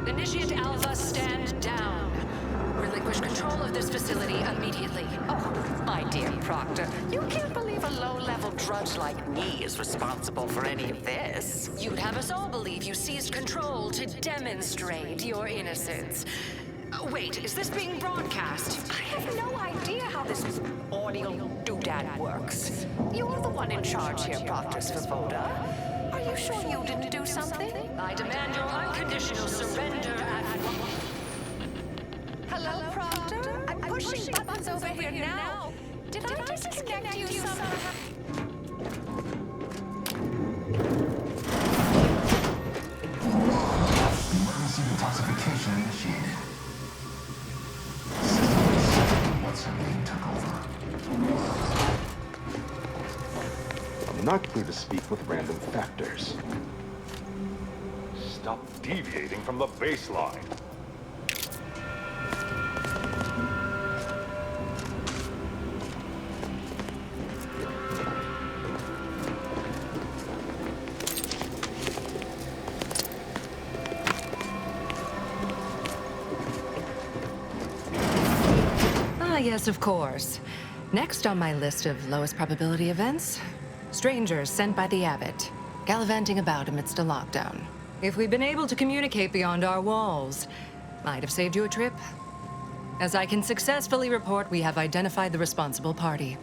Initiate Alpha, stand down. Relinquish control of this facility immediately. Oh, my dear Proctor, you can't believe a low-level drudge like me is responsible for any of this. You'd have us all believe you seized control to demonstrate your innocence. Wait, is this being broadcast? I have no idea how this audio doodad works. You're the one in charge here, Proctor Svoboda. Are you sure you didn't do something? I demand your unconditional surrender at once. Hello, Proctor? I'm pushing buttons over here now. Did I disconnect you somehow? Emergency detoxification initiated. What's her name took over. I'm not clear to speak with random factors. Stop deviating from the baseline. Yes, of course. Next on my list of lowest probability events, strangers sent by the Abbot, gallivanting about amidst a lockdown. If we'd been able to communicate beyond our walls, might have saved you a trip. As I can successfully report, we have identified the responsible party.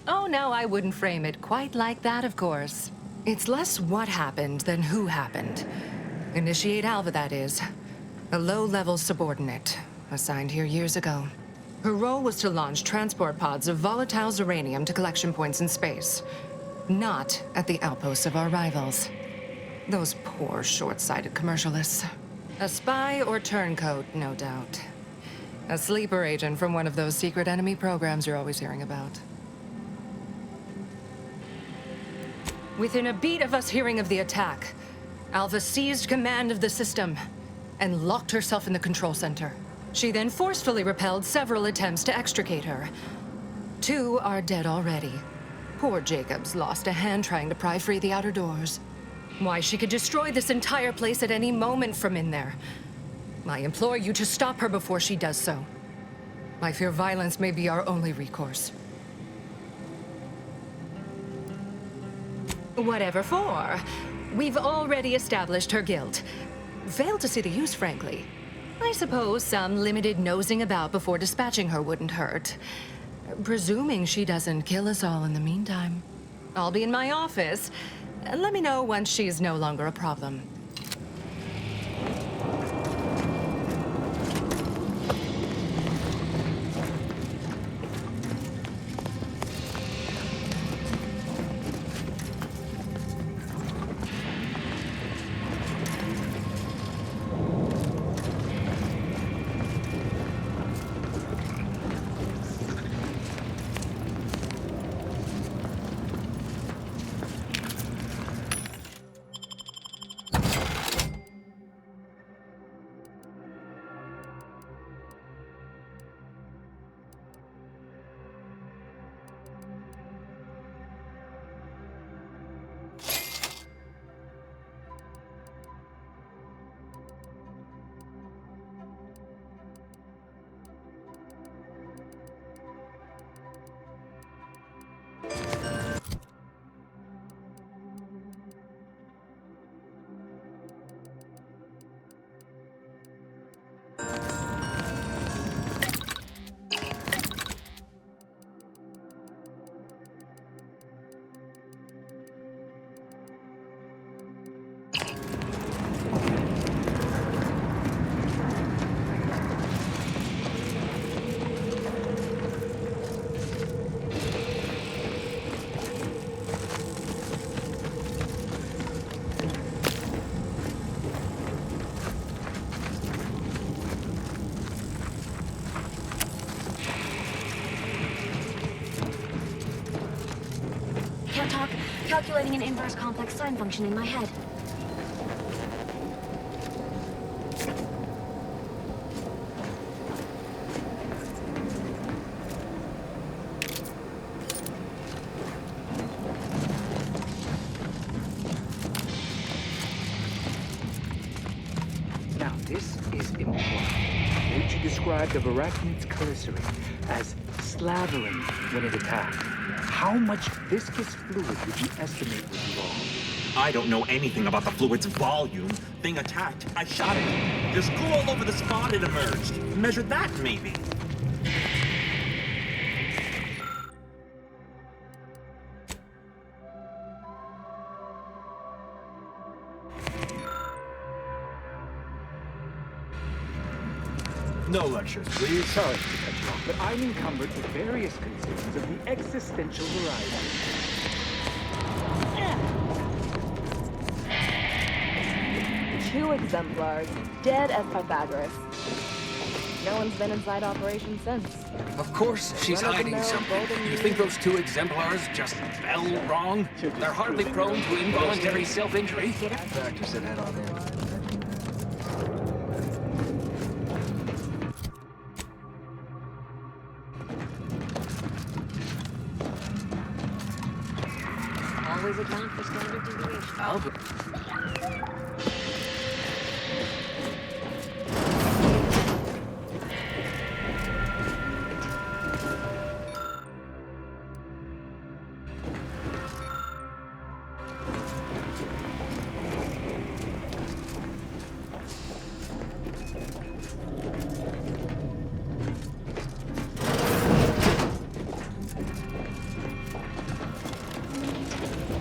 Oh, no, I wouldn't frame it quite like that, of course. It's less what happened than who happened. Initiate Alva, that is. A low-level subordinate, assigned here years ago. Her role was to launch transport pods of volatile Zyranium to collection points in space. Not at the outposts of our rivals. Those poor, short-sighted commercialists. A spy or turncoat, no doubt. A sleeper agent from one of those secret enemy programs you're always hearing about. Within a beat of us hearing of the attack, Alva seized command of the system and locked herself in the control center. She then forcefully repelled several attempts to extricate her. 2 are dead already. Poor Jacobs lost a hand trying to pry free the outer doors. Why, she could destroy this entire place at any moment from in there. I implore you to stop her before she does so. I fear violence may be our only recourse. Whatever for. We've already established her guilt. Failed to see the use, frankly. I suppose some limited nosing about before dispatching her wouldn't hurt. Presuming she doesn't kill us all in the meantime. I'll be in my office. Let me know once she's no longer a problem. Calculating an inverse complex sine function in my head. This is important. Nature described of arachnids chelicerae as slavering when it attacked. How much viscous fluid would you estimate was involved? I don't know anything about the fluid's volume. Thing attacked. I shot it. There's goo all over the spot it emerged. Measure that, maybe. No lectures, please. Sorry to cut you off, but I'm encumbered with various concerns of the existential variety. 2 exemplars, dead as Pythagoras. No one's been inside operation since. Of course, she's hiding something. You think those 2 exemplars just fell wrong? They're hardly prone to involuntary self-injury. Factors that head on in. Always account for standard deviation.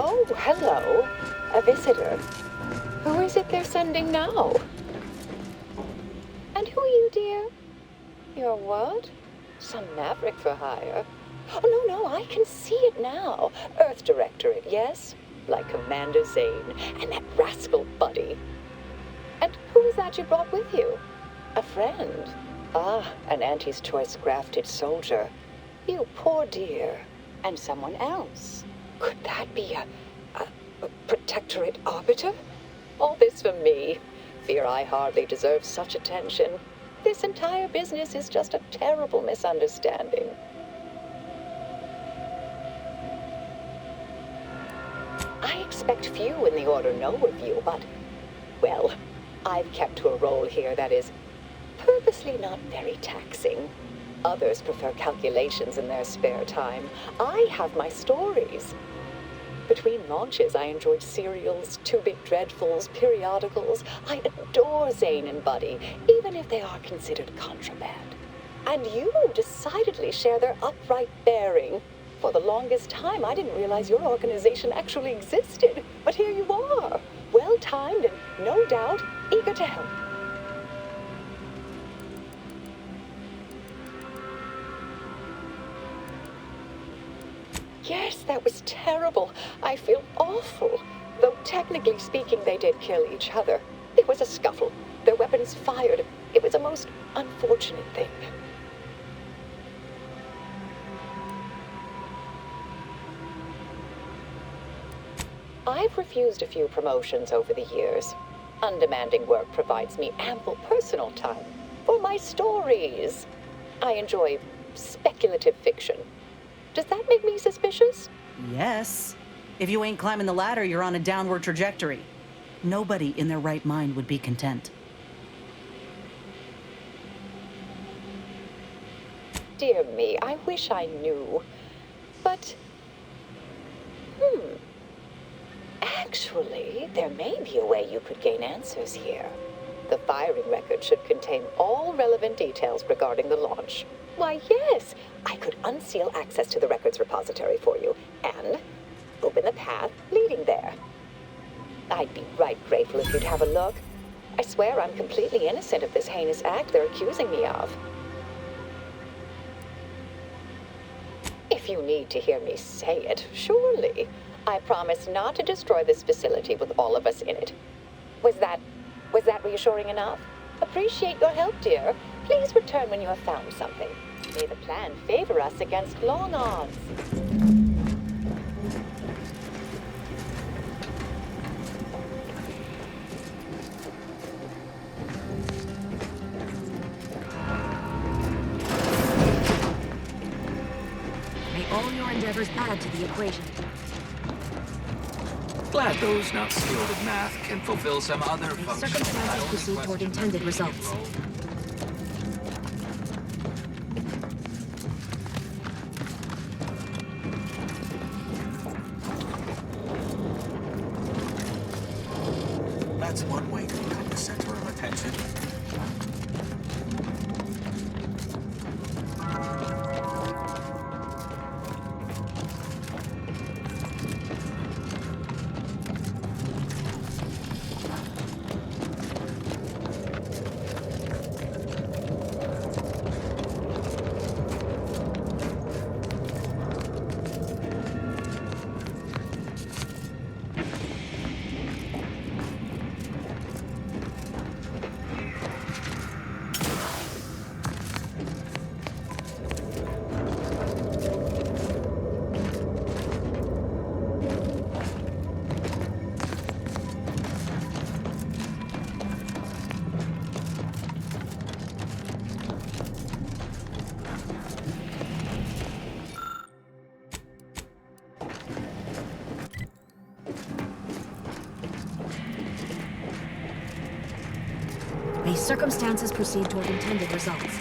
Oh, hello. A visitor. Who is it they're sending now? And who are you, dear? You're what? Some maverick for hire? Oh, no, I can see it now. Earth Directorate, yes? Like Commander Zane and that rascal Buddy. And who is that you brought with you? A friend? Ah, an Auntie's Choice grafted soldier. You poor dear. And someone else. Could that be a protectorate arbiter? All this for me. Fear I hardly deserve such attention. This entire business is just a terrible misunderstanding. I expect few in the Order know of you, but, well, I've kept to a role here that is purposely not very taxing. Others prefer calculations in their spare time. I have my stories. Between launches, I enjoyed serials, Two Big Dreadfuls, periodicals. I adore Zane and Buddy, even if they are considered contraband. And you decidedly share their upright bearing. For the longest time, I didn't realize your organization actually existed. But here you are, well-timed and, no doubt, eager to help. Yes, that was terrible. I feel awful. Though technically speaking, they did kill each other. It was a scuffle. Their weapons fired. It was a most unfortunate thing. I've refused a few promotions over the years. Undemanding work provides me ample personal time for my stories. I enjoy speculative fiction. Does that make me suspicious? Yes. If you ain't climbing the ladder, you're on a downward trajectory. Nobody in their right mind would be content. Dear me, I wish I knew. But, actually, there may be a way you could gain answers here. The firing record should contain all relevant details regarding the launch. Why, yes, I could unseal access to the records repository for you and open the path leading there. I'd be right grateful if you'd have a look. I swear I'm completely innocent of this heinous act they're accusing me of. If you need to hear me say it, surely. I promise not to destroy this facility with all of us in it. Was that reassuring enough? Appreciate your help, dear. Please return when you have found something. May the plan favor us against long odds. May all your endeavors add to the equation. Glad those not skilled in math can fulfill some other May function. circumstances proceed toward intended results. That's one way to become the center of attention. May circumstances proceed toward intended results.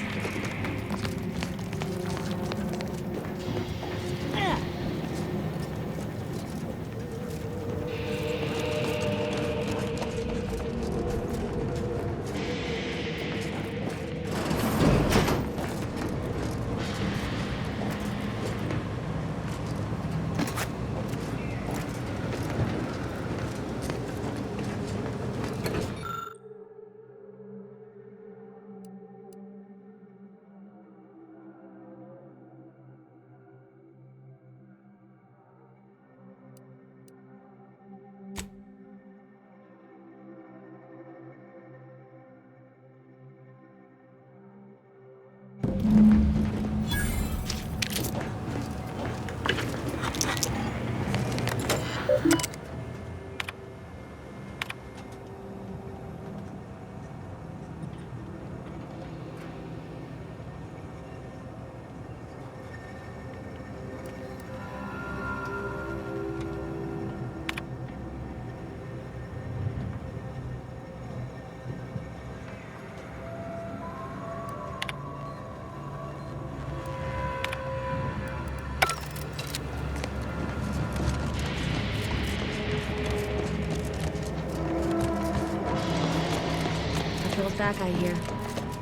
Patrol's back, I hear.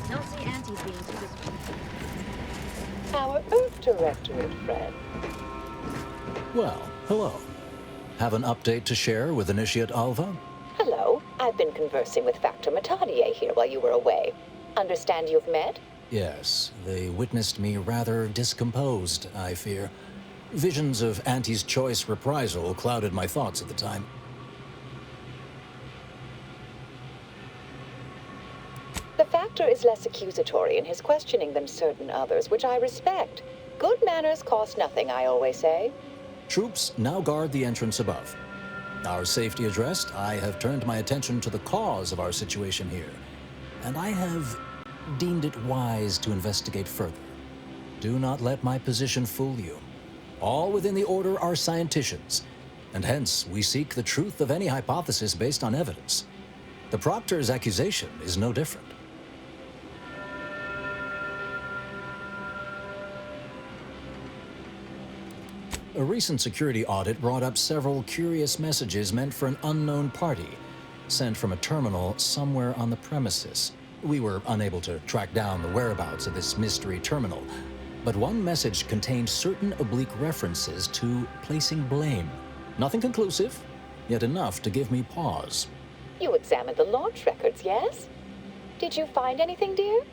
Don't see antis being too disappointed. Our Earth Directorate friend. Well, hello. Have an update to share with Initiate Alva? Hello. I've been conversing with Factor Matadier here while you were away. Understand you've met? Yes, they witnessed me rather discomposed, I fear. Visions of Auntie's choice reprisal clouded my thoughts at the time. The Factor is less accusatory in his questioning than certain others, which I respect. Good manners cost nothing, I always say. Troops now guard the entrance above. Our safety addressed, I have turned my attention to the cause of our situation here, and I have deemed it wise to investigate further. Do not let my position fool you. All within the Order are scienticians, and hence we seek the truth of any hypothesis based on evidence. The Proctor's accusation is no different. A recent security audit brought up several curious messages meant for an unknown party, sent from a terminal somewhere on the premises. We were unable to track down the whereabouts of this mystery terminal, but one message contained certain oblique references to placing blame. Nothing conclusive, yet enough to give me pause. You examined the launch records, yes? Did you find anything, dear?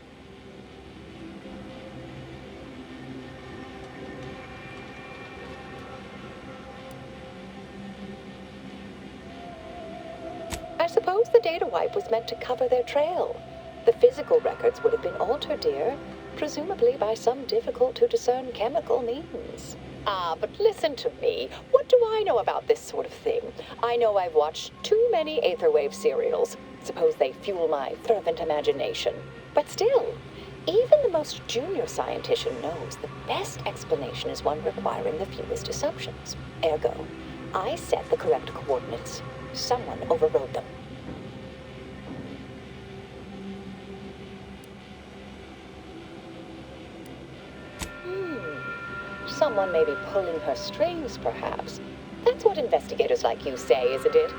I suppose the data wipe was meant to cover their trail. The physical records would have been altered, dear, presumably by some difficult-to-discern chemical means. Ah, but listen to me. What do I know about this sort of thing? I know I've watched too many Aetherwave serials. Suppose they fuel my fervent imagination. But still, even the most junior scientician knows the best explanation is one requiring the fewest assumptions. Ergo, I set the correct coordinates. Someone overrode them. Someone may be pulling her strings, perhaps. That's what investigators like you say, isn't it?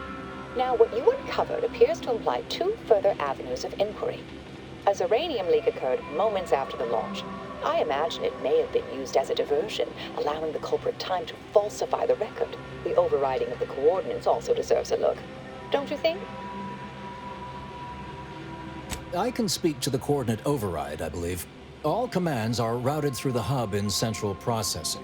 Now, what you uncovered appears to imply two further avenues of inquiry. A Zyranium leak occurred moments after the launch. I imagine it may have been used as a diversion, allowing the culprit time to falsify the record. The overriding of the coordinates also deserves a look. Don't you think? I can speak to the coordinate override, I believe. All commands are routed through the hub in central processing.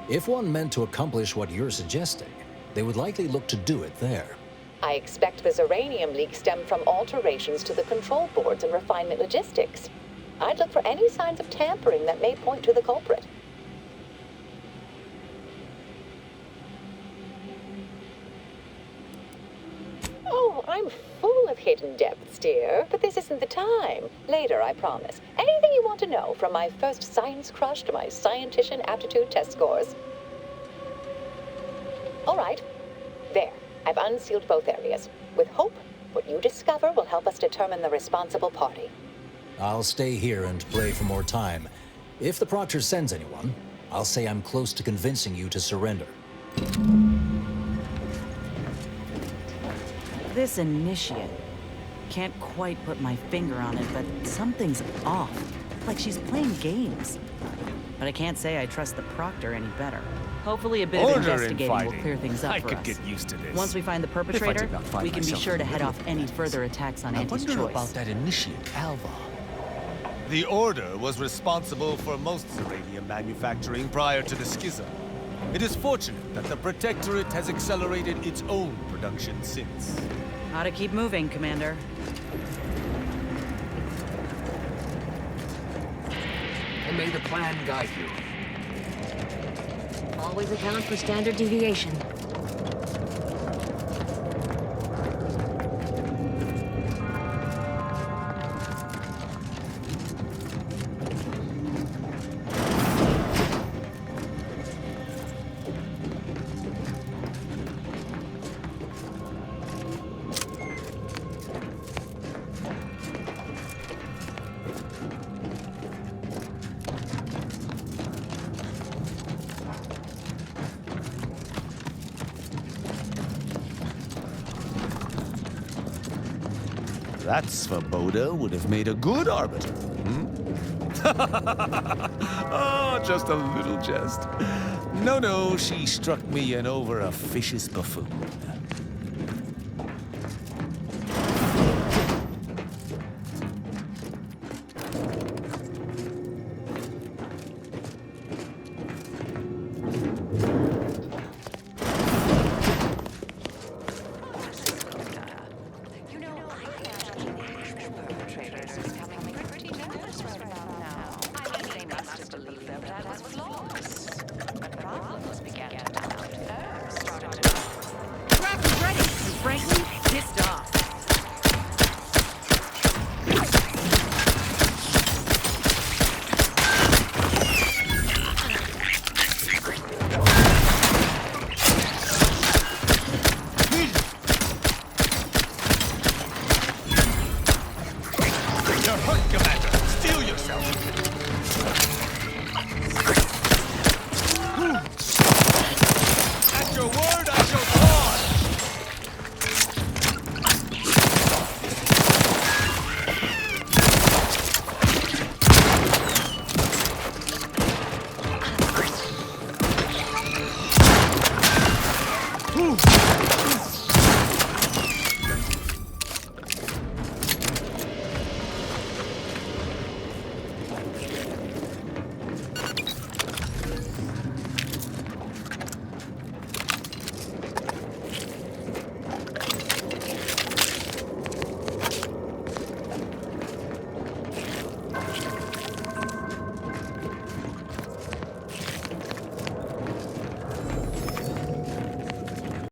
If one meant to accomplish what you're suggesting, they would likely look to do it there. I expect the Zyranium leak stemmed from alterations to the control boards and refinement logistics. I'd look for any signs of tampering that may point to the culprit. Oh, I'm full of hidden depths, dear, but this isn't the time. Later, I promise. Anything you want to know, from my first science crush to my scientician aptitude test scores. All right. There. I've unsealed both areas. With hope, what you discover will help us determine the responsible party. I'll stay here and play for more time. If the Proctor sends anyone, I'll say I'm close to convincing you to surrender. This initiate. Can't quite put my finger on it, but something's off. Like she's playing games. But I can't say I trust the Proctor any better. Hopefully a bit of investigating will clear things up for us. I could get used to this. Once we find the perpetrator, we can be sure to head off any further attacks on Auntie's choice. I wonder about that initiate, Alva. The Order was responsible for most Zyranium manufacturing prior to the schism. It is fortunate that the Protectorate has accelerated its own production since. How to keep moving, Commander. And may the plan guide you. Always account for standard deviation. That Svoboda would have made a good arbiter, hmm? Oh, just a little jest. No, she struck me an over-officious buffoon.